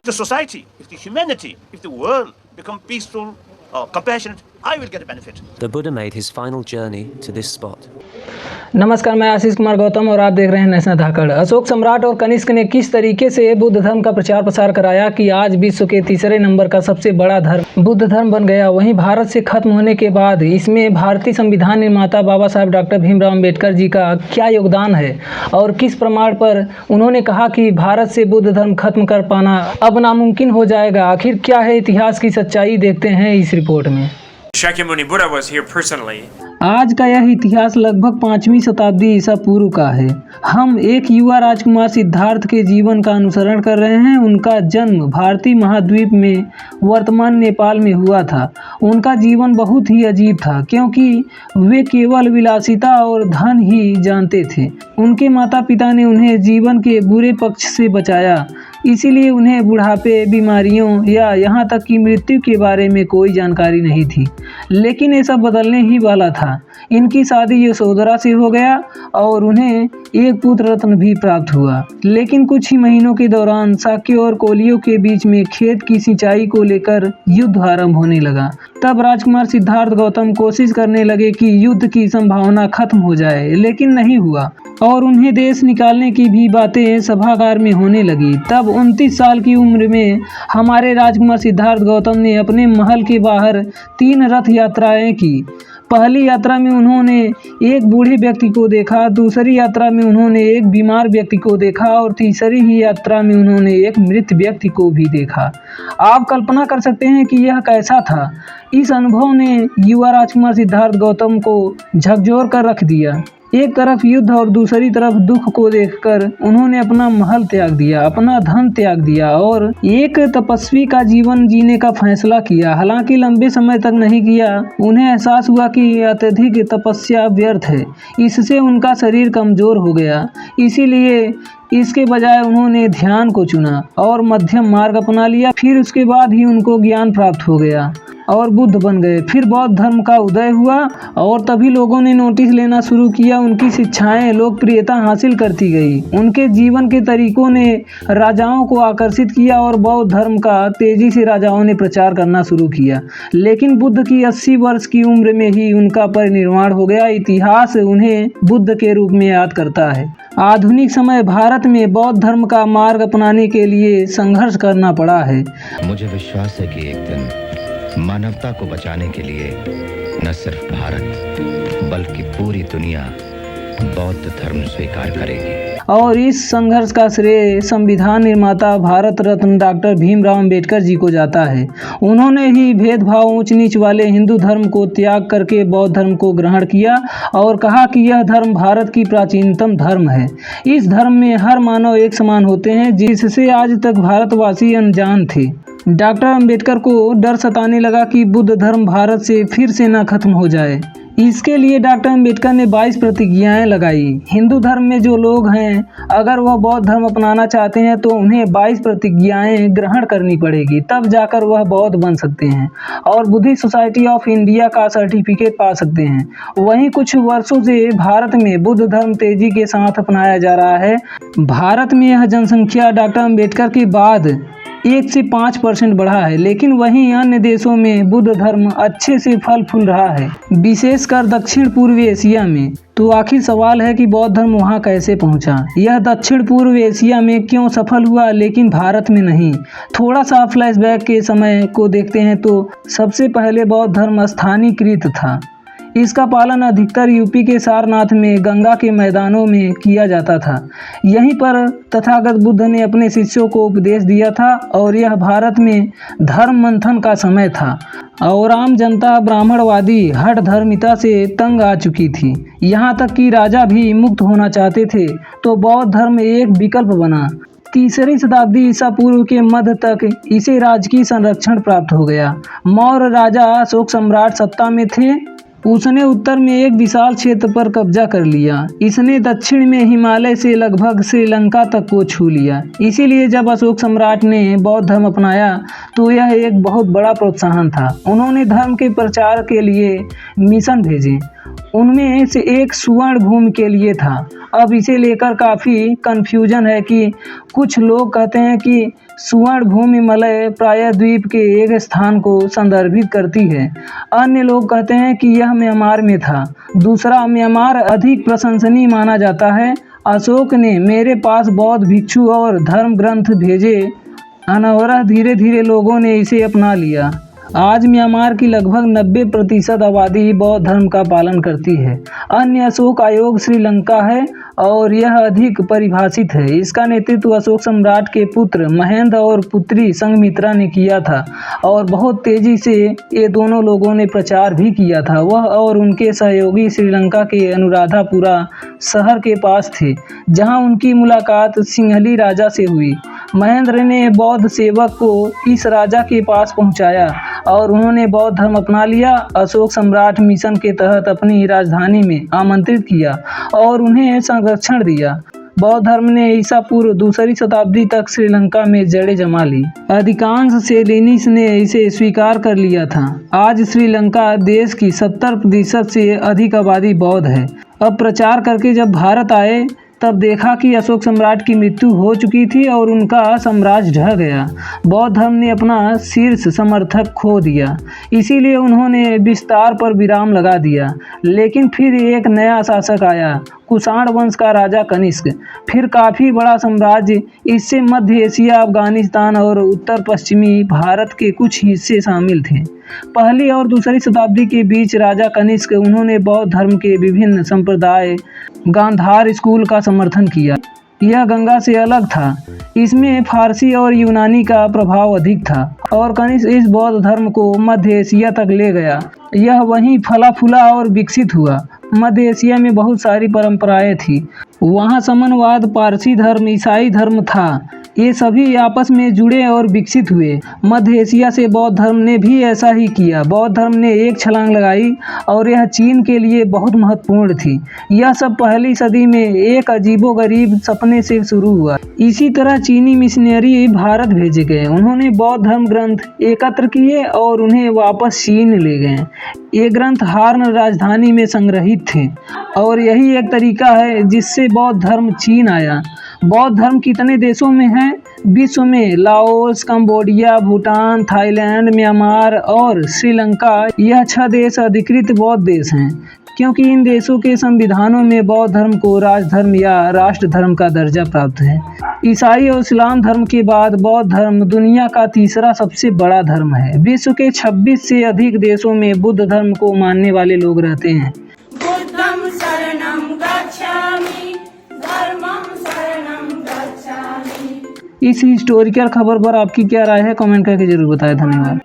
the society, if the humanity, if the world become peaceful or compassionate, I will get a benefit. The Buddha made his final journey to this spot. नमस्कार, मैं आशीष कुमार गौतम और आप देख रहे हैं national धाकड़। अशोक सम्राट और कनिष्क ने किस तरीके से बुद्ध धर्म का प्रचार प्रसार कराया कि आज विश्व के तीसरे नंबर का सबसे बड़ा धर्म बुद्ध धर्म बन गया। वहीं भारत से खत्म होने के बाद इसमें भारतीय संविधान निर्माता बाबा साहब डॉक्टर भीमराव अम्बेडकर जी का क्या योगदान है और किस प्रमाण पर उन्होंने कहा कि भारत से बुद्ध धर्म खत्म कर पाना अब नामुमकिन हो जाएगा। आखिर क्या है इतिहास की सच्चाई, देखते हैं इस रिपोर्ट में। Shakyamuni Buddha was here personally. आज का यह इतिहास लगभग 5वीं शताब्दी ईसा पूर्व का है। हम एक युवा राजकुमार सिद्धार्थ के जीवन का अनुसरण कर रहे हैं। उनका जन्म भारतीय महाद्वीप में वर्तमान नेपाल में हुआ था। उनका जीवन बहुत ही अजीब था क्योंकि वे केवल विलासिता और धन ही जानते थे। उनके माता पिता ने उन्हें जीवन के बुरे पक्ष से बचाया, इसीलिए उन्हें बुढ़ापे, बीमारियों या यहाँ तक कि मृत्यु के बारे में कोई जानकारी नहीं थी। लेकिन ये सब बदलने ही वाला था। इनकी शादी यशोधरा से हो गया और उन्हें एक पुत्र रत्न भी प्राप्त हुआ। लेकिन कुछ ही महीनों के दौरान शाक्य और कोलियों के बीच में खेत की सिंचाई को लेकर युद्ध आरंभ होने लगा। तब राजकुमार सिद्धार्थ गौतम कोशिश करने लगे कि युद्ध की संभावना खत्म हो जाए, लेकिन नहीं हुआ और उन्हें देश निकालने की भी बातें सभागार में होने लगी। तब 29 साल की उम्र में हमारे राजकुमार सिद्धार्थ गौतम ने अपने महल के बाहर 3 रथ यात्राएं की। पहली यात्रा में उन्होंने एक बूढ़े व्यक्ति को देखा, दूसरी यात्रा में उन्होंने एक बीमार व्यक्ति को देखा और तीसरी ही यात्रा में उन्होंने एक मृत व्यक्ति को भी देखा। आप कल्पना कर सकते हैं कि यह कैसा था। इस अनुभव ने युवा राजकुमार सिद्धार्थ गौतम को झकझोर कर रख दिया। एक तरफ युद्ध और दूसरी तरफ दुख को देखकर उन्होंने अपना महल त्याग दिया, अपना धन त्याग दिया और एक तपस्वी का जीवन जीने का फैसला किया। हालांकि लंबे समय तक नहीं किया। उन्हें एहसास हुआ कि अत्यधिक तपस्या व्यर्थ है, इससे उनका शरीर कमजोर हो गया। इसीलिए इसके बजाय उन्होंने ध्यान को चुना और मध्यम मार्ग अपना लिया। फिर उसके बाद ही उनको ज्ञान प्राप्त हो गया और बुद्ध बन गए। फिर बौद्ध धर्म का उदय हुआ और तभी लोगों ने नोटिस लेना शुरू किया। उनकी शिक्षाएं लोकप्रियता हासिल करती गई। उनके जीवन के तरीकों ने राजाओं को आकर्षित किया और बौद्ध धर्म का तेजी से राजाओं ने प्रचार करना शुरू किया। लेकिन बुद्ध की 80 वर्ष की उम्र में ही उनका परिनिर्वाण हो गया। इतिहास उन्हें बुद्ध के रूप में याद करता है। आधुनिक समय भारत में बौद्ध धर्म का मार्ग अपनाने के लिए संघर्ष करना पड़ा है। मुझे विश्वास है कि एक दिन मानवता को बचाने के लिए न सिर्फ भारत बल्कि पूरी दुनिया बौद्ध धर्म स्वीकार करेगी। और इस संघर्ष का श्रेय संविधान निर्माता भारत रत्न डॉक्टर भीमराव अम्बेडकर जी को जाता है। उन्होंने ही भेदभाव, ऊंच नीच वाले हिंदू धर्म को त्याग करके बौद्ध धर्म को ग्रहण किया और कहा कि यह धर्म भारत की प्राचीनतम धर्म है। इस धर्म में हर मानव एक समान होते हैं, जिससे आज तक भारतवासी अनजान थे। डॉक्टर अम्बेडकर को डर सताने लगा कि बुद्ध धर्म भारत से फिर से न खत्म हो जाए। इसके लिए डॉक्टर अम्बेडकर ने 22 प्रतिज्ञाएं लगाई। हिंदू धर्म में जो लोग हैं, अगर वह बौद्ध धर्म अपनाना चाहते हैं तो उन्हें 22 प्रतिज्ञाएं ग्रहण करनी पड़ेगी, तब जाकर वह बौद्ध बन सकते हैं और बुद्धिस्ट सोसाइटी ऑफ इंडिया का सर्टिफिकेट पा सकते हैं। वहीं कुछ वर्षों से भारत में बुद्ध धर्म तेजी के साथ अपनाया जा रहा है। भारत में यह जनसंख्या डॉक्टर अम्बेडकर के बाद 1 से 5% बढ़ा है, लेकिन वहीं अन्य देशों में बुद्ध धर्म अच्छे से फल फूल रहा है, विशेषकर दक्षिण पूर्व एशिया में। तो आखिर सवाल है कि बौद्ध धर्म वहाँ कैसे पहुँचा? यह दक्षिण पूर्व एशिया में क्यों सफल हुआ लेकिन भारत में नहीं? थोड़ा सा फ्लैशबैक के समय को देखते हैं तो सबसे पहले बौद्ध धर्म स्थानीयकृत था। इसका पालन अधिकतर यूपी के सारनाथ में गंगा के मैदानों में किया जाता था। यहीं पर तथागत बुद्ध ने अपने शिष्यों को उपदेश दिया था और यह भारत में धर्म मंथन का समय था और आम जनता ब्राह्मणवादी हठ धर्मिता से तंग आ चुकी थी। यहाँ तक कि राजा भी मुक्त होना चाहते थे, तो बौद्ध धर्म एक विकल्प बना। तीसरी शताब्दी ईसा पूर्व के मध्य तक इसे राजकीय संरक्षण प्राप्त हो गया। मौर्य राजा अशोक सम्राट सत्ता में थे। उसने उत्तर में एक विशाल क्षेत्र पर कब्जा कर लिया। इसने दक्षिण में हिमालय से लगभग श्रीलंका तक को छू लिया। इसीलिए जब अशोक सम्राट ने बौद्ध धर्म अपनाया तो यह एक बहुत बड़ा प्रोत्साहन था। उन्होंने धर्म के प्रचार के लिए मिशन भेजे। उनमें से एक सुवर्ण भूमि के लिए था। अब इसे लेकर काफ़ी कन्फ्यूजन है कि कुछ लोग कहते हैं कि सुवर्ण भूमि मलय प्रायद्वीप के एक स्थान को संदर्भित करती है। अन्य लोग कहते हैं कि यह म्यांमार में था। दूसरा, म्यांमार अधिक प्रशंसनीय माना जाता है। अशोक ने मेरे पास बौद्ध भिक्षु और धर्म ग्रंथ भेजे। अनवरत धीरे धीरे लोगों ने इसे अपना लिया। आज म्यांमार की लगभग 90% आबादी बौद्ध धर्म का पालन करती है। अन्य अशोक आयोग श्रीलंका है और यह अधिक परिभाषित है। इसका नेतृत्व अशोक सम्राट के पुत्र महेंद्र और पुत्री संघमित्रा ने किया था और बहुत तेजी से ये दोनों लोगों ने प्रचार भी किया था। वह और उनके सहयोगी श्रीलंका के अनुराधापुरा शहर के पास थे, जहां उनकी मुलाकात सिंहली राजा से हुई। महेंद्र ने बौद्ध सेवक को इस राजा के पास पहुंचाया और उन्होंने बौद्ध धर्म अपना लिया। अशोक सम्राट मिशन के तहत अपनी राजधानी में आमंत्रित किया और उन्हें संरक्षण दिया। बौद्ध धर्म ने ईसा पूर्व 2री शताब्दी तक श्रीलंका में जड़ें जमा ली। अधिकांश सेलिनीस ने इसे स्वीकार कर लिया था। आज श्रीलंका देश की 70% से अधिक आबादी बौद्ध है। अब प्रचार करके जब भारत आए तब देखा कि अशोक सम्राट की मृत्यु हो चुकी थी और उनका साम्राज्य ढह गया। बौद्ध धर्म ने अपना शीर्ष समर्थक खो दिया, इसीलिए उन्होंने विस्तार पर विराम लगा दिया। लेकिन फिर एक नया शासक आया, कुषाण वंश का राजा कनिष्क। फिर काफ़ी बड़ा साम्राज्य, इससे मध्य एशिया, अफगानिस्तान और उत्तर पश्चिमी भारत के कुछ हिस्से शामिल थे। 1ली और 2री शताब्दी के बीच राजा कनिष्क उन्होंने बौद्ध धर्म के विभिन्न संप्रदाय गांधार स्कूल का समर्थन किया। यह गंगा से अलग था, इसमें फारसी और यूनानी का प्रभाव अधिक था और कनिष्क इस बौद्ध धर्म को मध्य एशिया तक ले गया। यह वहीं फला फूला और विकसित हुआ। मध्य एशिया में बहुत सारी परंपराएं थी। वहाँ समनवाद, पारसी धर्म, ईसाई धर्म था। ये सभी आपस में जुड़े और विकसित हुए। मध्य एशिया से बौद्ध धर्म ने भी ऐसा ही किया। बौद्ध धर्म ने एक छलांग लगाई और यह चीन के लिए बहुत महत्वपूर्ण थी। यह सब 1ली सदी में एक अजीबोगरीब सपने से शुरू हुआ। इसी तरह चीनी मिशनरी भारत भेजे गए। उन्होंने बौद्ध धर्म ग्रंथ एकत्र किए और उन्हें वापस चीन ले गए। ये ग्रंथ हार्न राजधानी में संग्रहित थे और यही एक तरीका है जिससे बौद्ध धर्म चीन आया। बौद्ध धर्म कितने देशों में है विश्व में? Laos, Cambodia, Bhutan, Thailand, Myanmar और श्रीलंका। यह 6 देश अधिकृत बौद्ध देश हैं, क्योंकि इन देशों के संविधानों में बौद्ध धर्म को राजधर्म या राष्ट्र धर्म का दर्जा प्राप्त है। ईसाई और इस्लाम धर्म के बाद बौद्ध धर्म दुनिया का 3रा सबसे बड़ा धर्म है। विश्व के 26 से अधिक देशों में बुद्ध धर्म को मानने वाले लोग रहते हैं। बुद्धं शरणं गच्छामि, धर्मं शरणं गच्छामि। इस हिस्टोरिकल खबर पर आपकी क्या राय है? कमेंट करके जरूर बताएं। धन्यवाद।